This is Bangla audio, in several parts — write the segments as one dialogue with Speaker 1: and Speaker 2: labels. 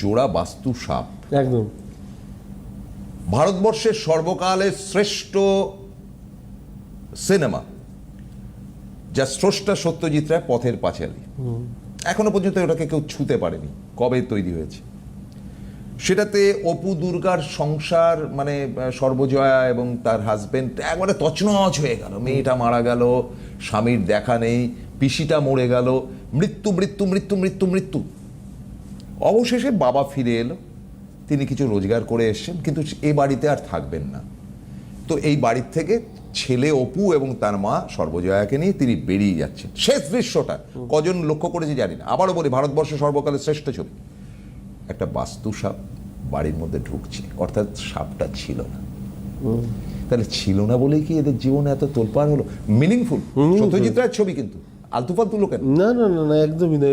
Speaker 1: জোড়া বাস্তু সাপ
Speaker 2: একদম
Speaker 1: ভারতবর্ষের সর্বকালের শ্রেষ্ঠ সিনেমা, যা স্রষ্টা সত্যজিৎ রায়, পথের পাঁচালী। এখনো পর্যন্ত ওটাকে কেউ ছুঁতে পারেনি, কবে তৈরি হয়েছে। সেটাতে অপু দুর্গার সংসার, মানে সর্বজয়া এবং তার হাজবেন্ড একবারে তছনছ হয়ে গেল। মেয়েটা মারা গেল, স্বামীর দেখা নেই, পিসিটা মরে গেল, মৃত্যু মৃত্যু মৃত্যু মৃত্যু মৃত্যু। অবশেষে বাবা ফিরে এলো, তিনি কিছু রোজগার করে এসছেন, কিন্তু এ বাড়িতে আর থাকবেন না। তো এই বাড়ির থেকে ছেলে অপু এবং তার মা সর্বজয়াকে নিয়ে তিনি বেরিয়ে যাচ্ছেন। শেষ দৃশ্যটা কজন লক্ষ্য করেছে জানি না। আবারও বলি, ভারতবর্ষ সর্বকালের শ্রেষ্ঠ ছবি। একটা বাস্তু সাপ বাড়ির মধ্যে ঢুকছে, অর্থাৎ সাপটা ছিল না। তাহলে ছিল না বলেই কি এদের জীবনে এত তোলপাড় হলো? মিনিংফুল সত্যজিৎ রায়ের ছবি, কিন্তু আলতুফালতু লোকের
Speaker 2: না না না না একদমই না।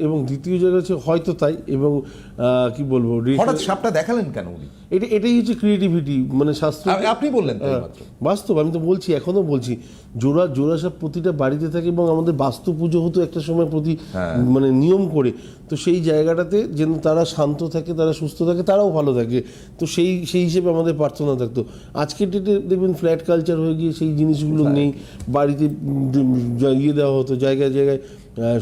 Speaker 2: এবং দ্বিতীয় জায়গা হচ্ছে হয়তো তাই, এবং কি বলবো,
Speaker 1: হঠাৎ সাপটা দেখালেন কেন উনি?
Speaker 2: এটাই হচ্ছে ক্রিয়েটিভিটি, মানে শাস্ত্র।
Speaker 1: আপনি বললেন তো এইমাত্র।
Speaker 2: বাস্তব, আমি তো বলছি, এখনো বলছি, জোড়া সাপ প্রতিটা বাড়িতে থাকে, এবং আমাদের বাস্তু পুজো হতো একটা সময় প্রতি মানে নিয়ম করে। তো সেই জায়গাটাতে যেন তারা শান্ত থাকে, তারা সুস্থ থাকে, তারাও ভালো থাকে। তো সেই হিসেবে আমাদের প্রার্থনা থাকতো। আজকের ডেটে দেখবেন ফ্ল্যাট কালচার হয়ে গিয়ে সেই জিনিসগুলো নেই। বাড়িতে ইয়ে দেওয়া হতো, জায়গায় জায়গায়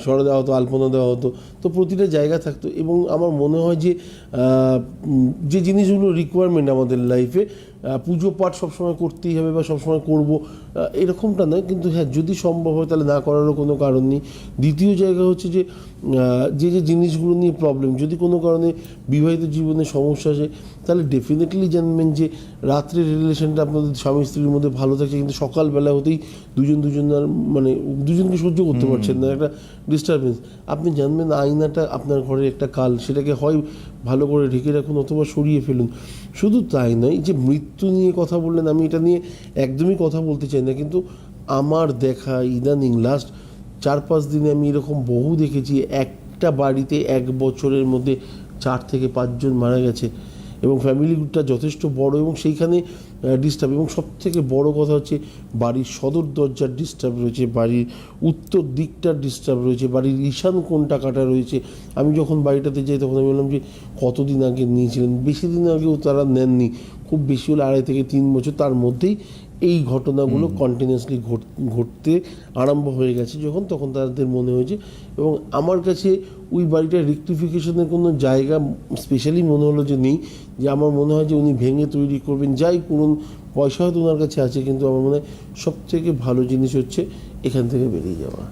Speaker 2: সরে দেওয়া হতো, আলপনা দেওয়া হতো। তো প্রতিটা জায়গা থাকতো। এবং আমার মনে হয় যে জিনিসগুলো রিকোয়ারমেন্ট আমাদের লাইফে, পুজো পাঠ সবসময় করতেই হবে বা সবসময় করবো এরকমটা নয়, কিন্তু হ্যাঁ, যদি সম্ভব হয় তাহলে না করারও কোনো কারণ নেই। দ্বিতীয় জায়গা হচ্ছে যে জিনিসগুলো নিয়ে প্রবলেম, যদি কোনো কারণে বিবাহিত জীবনে সমস্যা আসে, তাহলে ডেফিনেটলি জানবেন যে রাত্রের রিলেশনটা আপনাদের স্বামী স্ত্রীর মধ্যে ভালো থাকে, কিন্তু সকালবেলা হতেই দুজনের মানে দুজনকে সহ্য করতে পারছেন না, একটা ডিস্টারবেন্স। আপনি জানবেন আয়নাটা আপনার ঘরের একটা কাল, সেটাকে হয় ভালো করে ঢেকে রাখুন অথবা সরিয়ে ফেলুন। শুধু তাই নয়, যে মৃত্যু নিয়ে কথা বললেন, আমি এটা নিয়ে একদমই কথা বলতে চাই না, কিন্তু আমার দেখা ইদানিং লাস্ট 4-5 দিনে আমি এরকম বহু দেখেছি। একটা বাড়িতে 1 বছরের মধ্যে 4 থেকে 5 জন মারা গেছে, এবং ফ্যামিলিটা যথেষ্ট বড়, এবং সেইখানে ডিস্টার্ব। এবং সবথেকে বড় কথা হচ্ছে বাড়ির সদর দরজার ডিস্টার্ব রয়েছে, বাড়ির উত্তর দিকটার ডিস্টার্ব রয়েছে, বাড়ির ঈশান কোণটা কাটা রয়েছে। আমি যখন বাড়িটাতে যাই তখন আমি বললাম যে কতদিন আগে নিয়েছিলেন? বেশি দিন আগেও তারা নেননি, খুব বেশি হলে 2.5 থেকে 3 বছর। তার মধ্যেই এই ঘটনাগুলো কন্টিনিউয়াসলি ঘটতে আরম্ভ হয়ে গেছে। তখন তাদের মনে হয়েছে, এবং আমার কাছে ওই বাড়িটার রেকটিফিকেশনের কোনো জায়গা স্পেশালি মনে হলো যে নেই। যে আমার মনে হয় যে উনি ভেঙে তৈরি করবেন, যাই করুন, পয়সা হয়তো ওনার কাছে আছে, কিন্তু আমার মনে হয় সবথেকে ভালো জিনিস হচ্ছে এখান থেকে বেরিয়ে যাওয়া।